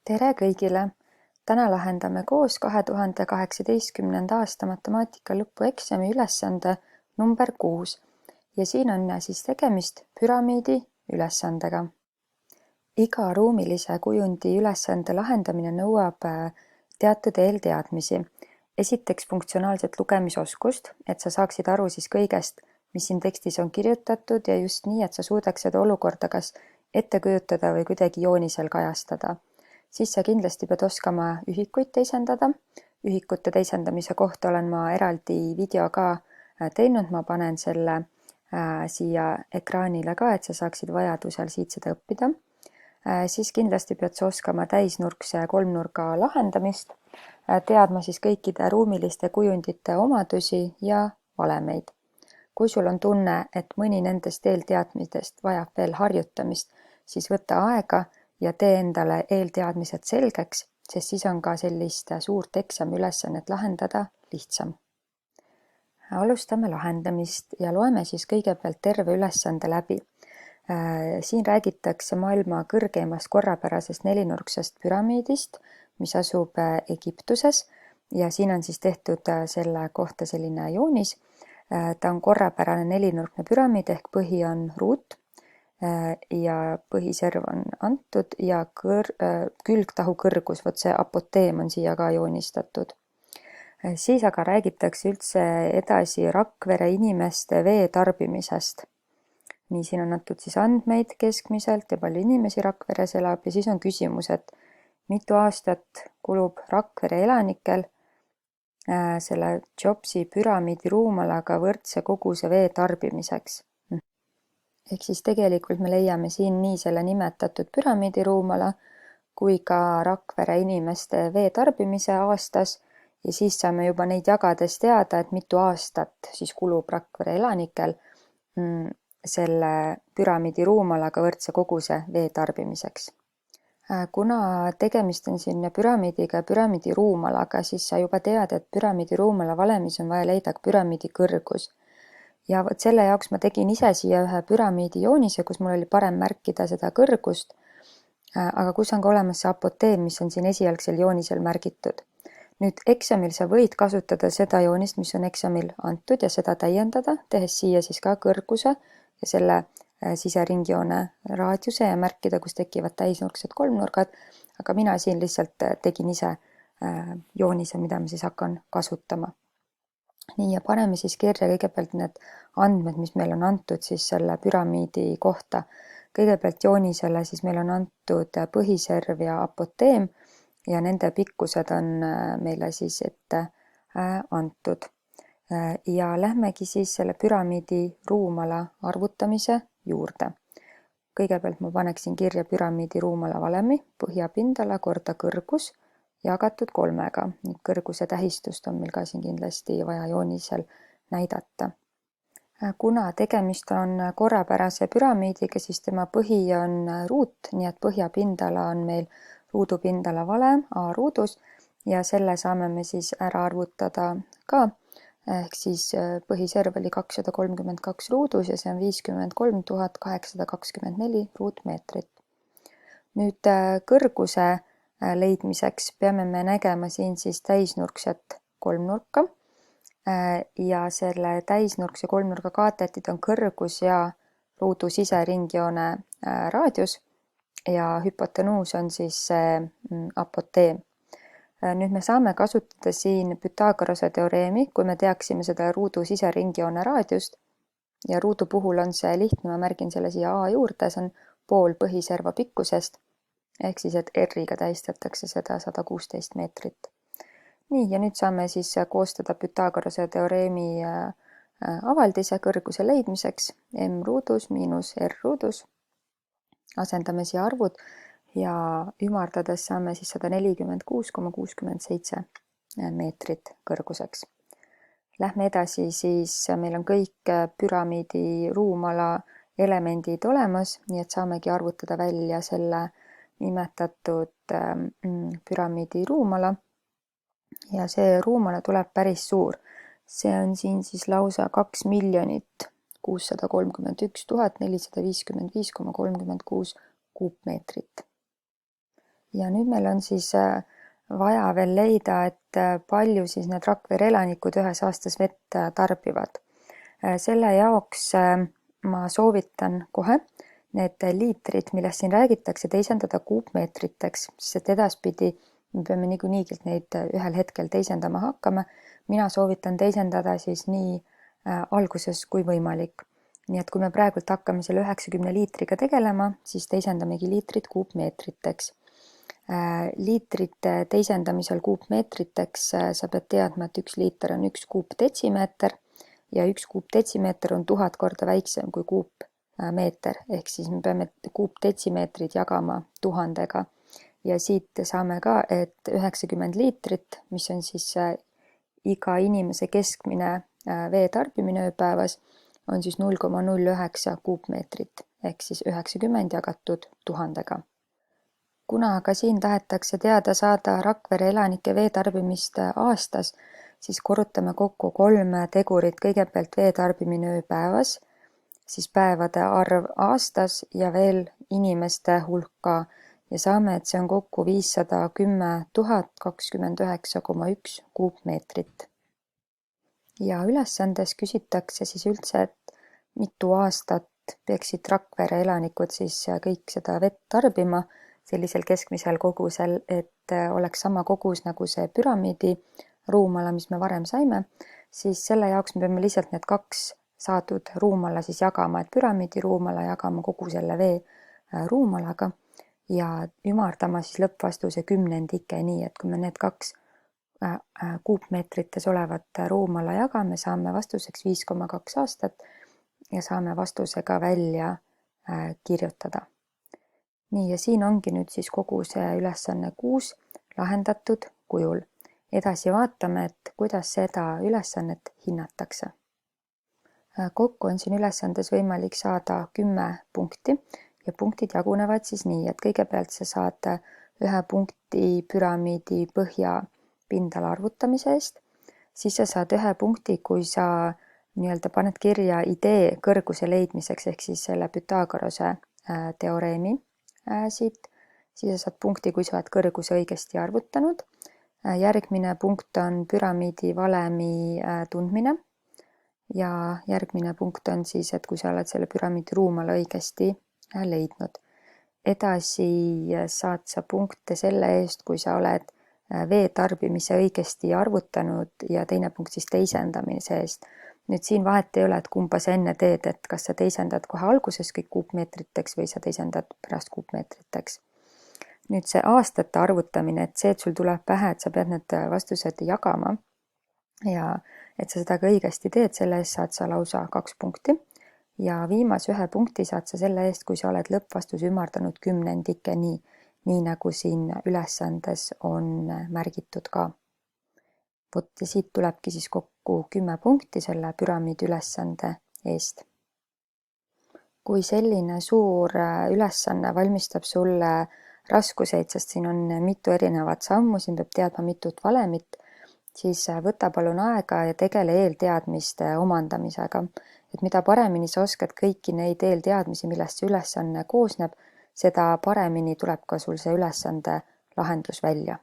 Tere kõigile! Täna lahendame koos 2018. aasta matemaatika lõpueksami ülesande number 6 ja siin on siis tegemist püramiidi ülesandega. Iga ruumilise kujundi ülesande lahendamine nõuab teatud eelteadmisi. Esiteks funktsionaalset lugemisoskust, et sa saaksid aru siis kõigest, mis siin tekstis on kirjutatud ja just nii, et sa suudaks seda olukorda kas ette kujutada või kuidagi joonisel kajastada. Siis sa kindlasti pead oskama ühikuid teisendada. Ühikute teisendamise kohta olen ma eraldi video ka teinud, ma panen selle siia ekraanile ka, et sa saaksid vajadusel siit seda õppida. Siis kindlasti pead sa oskama täisnurkse kolmnurga lahendamist, teadma siis kõikide ruumiliste kujundite omadusi ja valemeid. Kui sul on tunne, et mõni nendest eelteadmistest vajab veel harjutamist, siis võta aega ja tee endale eelteadmised selgeks, sest siis on ka sellist suurt eksamiülesannet lahendada lihtsam. Alustame lahendamist ja loeme siis kõigepealt terve ülesande läbi. Siin räägitakse maailma kõrgeimast korrapärasest nelinurksest püramiidist, mis asub Egiptuses ja siin on siis tehtud selle kohta selline joonis. Ta on korrapärane nelinurkne püramiid ehk põhi on ruut ja põhiserv on antud ja külgtahu kõrgus, vot see apoteem on siia ka joonistatud. Siis aga räägitakse üldse edasi Rakvere inimeste vee tarbimisest. Nii, siin on antud siis andmeid keskmiselt ja palju inimesi Rakveres elab ja siis on küsimus, et mitu aastat kulub Rakvere elanikel selle Tšopsi püramiidi ruumalaga võrdse koguse vee tarbimiseks. Ehk siis tegelikult me leiame siin nii selle nimetatud püramiidi ruumala kui ka Rakvere inimeste vee tarbimise aastas ja siis saame juba neid jagades teada, et mitu aastat siis kulub Rakvere elanikel selle püramiidi ruumalaga võrdse koguse vee tarbimiseks. Kuna tegemist on siin püramiidiga ja püramiidi ruumalaga, siis sa juba tead, et püramiidi ruumala valemis on vaja leida püramiidi kõrgus. Ja vot selle jaoks ma tegin ise siia ühe püramiidi joonise, kus mul oli parem märkida seda kõrgust, aga kus on ka olemas see apoteem, mis on siin esialgsel joonisel märgitud. Nüüd eksamil sa võid kasutada seda joonist, mis on eksamil antud ja seda täiendada, tehes siia siis ka kõrguse ja selle siseringjoone raadiuse ja märkida, kus tekivad täisnurksed kolmnurgad, aga mina siin lihtsalt tegin ise joonise, mida ma siis hakkan kasutama. Nii, ja paneme siis kirja kõigepealt need andmed, mis meil on antud siis selle püramiidi kohta. Kõigepealt joonisele siis meil on antud põhiserv ja apoteem ja nende pikkused on meile siis ette antud. Ja lähmegi siis selle püramiidi ruumala arvutamise juurde. Kõigepealt ma paneksin kirja püramiidi ruumala valemi, põhjapindala korda kõrgus jagatud 3-ga. Nüüd kõrguse tähistust on meil ka siin kindlasti vaja joonisel näidata. Kuna tegemist on korrapärase püramiidiga, siis tema põhi on ruut, nii et põhjapindala on meil ruudupindala valem A ruudus ja selle saame me siis ära arvutada ka. Ehk siis põhiserv oli 232 ruudus ja see on 53 824 ruutmeetrit. Nüüd kõrguse leidmiseks peame me nägema siin siis täisnurkset kolmnurka ja selle täisnurkse kolmnurga kaatetid on kõrgus ja ruudu siseringjoone raadius ja hüpotenuus on siis see apoteem. Nüüd me saame kasutada siin Pythagorase teoreemi, kui me teaksime seda ruudu siseringjoone raadiust ja ruudu puhul on see lihtne, ma märgin selle siia A juurde, see on pool põhiserva pikkusest, ehk siis, et R-iga tähistatakse seda 116 meetrit. Nii, ja nüüd saame siis koostada Pythagorase teoreemi avaldise kõrguse leidmiseks M ruudus miinus R ruudus. Asendame siia arvud ja ümardades saame siis 146,67 meetrit kõrguseks. Lähme edasi, siis meil on kõik püramiidi ruumala elemendid olemas, nii et saamegi arvutada välja selle nimetatud püramiidi ruumala. Ja see ruumala tuleb päris suur. See on siin siis lausa 2 631 455,36 kuupmeetrit. ja nüüd meil on siis vaja veel leida, et palju siis need Rakvere elanikud ühes aastas vett tarbivad. Selle jaoks ma soovitan kohe need liitrid, millest siin räägitakse, teisendada kuupmeetriteks, sest et edaspidi me peame niikuinii neid ühel hetkel teisendama hakkama. Mina soovitan teisendada siis nii alguses kui võimalik. Nii et kui me praegult hakkame selle 90 liitriga tegelema, siis teisendamegi liitrid kuupmeetriteks. Liitrite teisendamisel kuupmeetriteks sa pead teadma, et 1 liiter on 1 kuupdetsimeeter ja 1 kuupdetsimeeter on 1000 korda väiksem kui kuupmeeter, ehk siis me peame kuupdetsimeetrid jagama 1000-ga ja siit saame ka, et 90 liitrit, mis on siis iga inimese keskmine vee tarbimine ööpäevas, on siis 0,09 kuupmeetrit ehk siis 90 jagatud 1000-ga. Kuna aga siin tahetakse teada saada Rakvere elanike veetarbimist aastas, siis korrutame kokku 3 tegurit. Kõigepealt veetarbimine ööpäevas, siis päevade arv aastas ja veel inimeste hulka ja saame, et see on kokku 510 029,1 kuupmeetrit. Ja ülesandes küsitakse siis üldse, et mitu aastat peaksid Rakvere elanikud siis kõik seda vett tarbima sellisel keskmisel kogusel, et oleks sama kogus nagu see püramiidi ruumala, mis me varem saime, siis selle jaoks me peame lihtsalt need 2 saadud ruumala siis jagama, et püramiidi ruumala jagama kogu selle vee ruumalaga ja ümardama siis lõppvastuse kümnendike, nii et kui me need 2 kuupmeetrites olevat ruumala jagame, saame vastuseks 5,2 aastat ja saame vastuse ka välja kirjutada. Nii, ja siin ongi nüüd siis kogu see ülesanne 6 lahendatud kujul. Edasi vaatame, et kuidas seda ülesannet hinnatakse. Kokku on siin ülesandes võimalik saada 10 punkti ja punktid jagunevad siis nii, et kõigepealt sa saad 1 punkti püramiidi põhja pindala arvutamise eest, siis sa saad 1 punkti, kui sa nii-öelda paned kirja idee kõrguse leidmiseks, ehk siis selle Pythagorase teoreemi siit, siis sa saad punkti, kui sa oled kõrguse õigesti arvutanud. Järgmine punkt on püramiidi valemi tundmine ja järgmine punkt on siis, et kui sa oled selle püramiidi ruumala õigesti leidnud. Edasi saad sa punkte selle eest, kui sa oled vee tarbimise õigesti arvutanud ja teine punkt siis teisendamise eest. Nüüd siin vahet ei ole, et kumba sa enne teed, et kas sa teisendad kohe alguses kõik kuupmeetriteks või sa teisendad pärast kuupmeetriteks. Nüüd see aastate arvutamine, et see, et sul tuleb pähe, et sa pead need vastused jagama ja et sa seda ka õigesti teed, selle eest saad sa lausa 2 punkti ja viimase 1 punkti saad sa selle eest, kui sa oled lõppvastuse ümardanud kümnendike nii nagu siin ülesandes on märgitud ka. Vot ja siit tulebki siis kokku 10 punkti selle püramiidi ülesande eest. Kui selline suur ülesanne valmistab sulle raskuseid, sest siin on mitu erinevat sammu, siin peab teadma mitut valemit, siis võta palun aega ja tegele eelteadmiste omandamisega. Et mida paremini sa oskad kõiki neid eelteadmisi, millest see ülesanne koosneb, seda paremini tuleb ka sul see ülesande lahendus välja.